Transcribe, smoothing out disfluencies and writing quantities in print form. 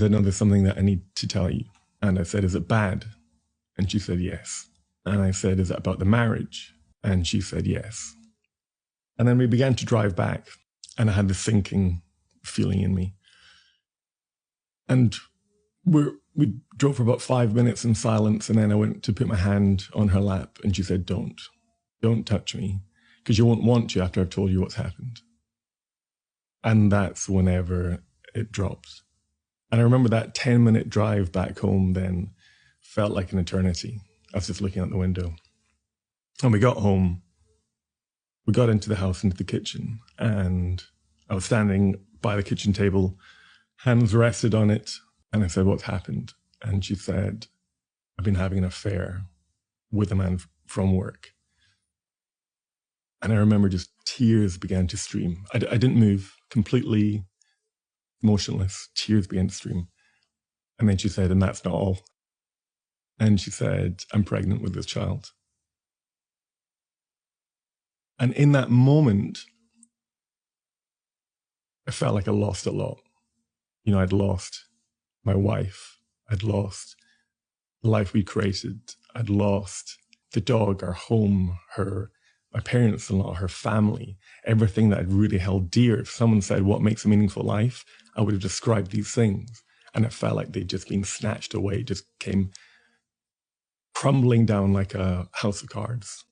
said, no, there's something that I need to tell you. And I said, is it bad? And she said, yes. And I said, is it about the marriage? And she said, yes. And then we began to drive back, and I had this sinking feeling in me. And we drove for about 5 minutes in silence, and then I went to put my hand on her lap, and she said, don't touch me, because you won't want to after I've told you what's happened. And that's whenever it dropped. And I remember that 10-minute drive back home then felt like an eternity. I was just looking out the window. And we got home, we got into the house, into the kitchen, and I was standing by the kitchen table, hands rested on it, and I said, what's happened? And she said, I've been having an affair with a man from work. And I remember just tears began to stream. I didn't move, completely motionless. Tears began to stream. And then she said, and that's not all. And she said, I'm pregnant with this child. And in that moment, I felt like I lost a lot. You know, I'd lost my wife. I'd lost the life we created. I'd lost the dog, our home, my parents-in-law, her family, everything that I'd really held dear. If someone said, what makes a meaningful life? I would have described these things. And it felt like they'd just been snatched away, just came crumbling down like a house of cards.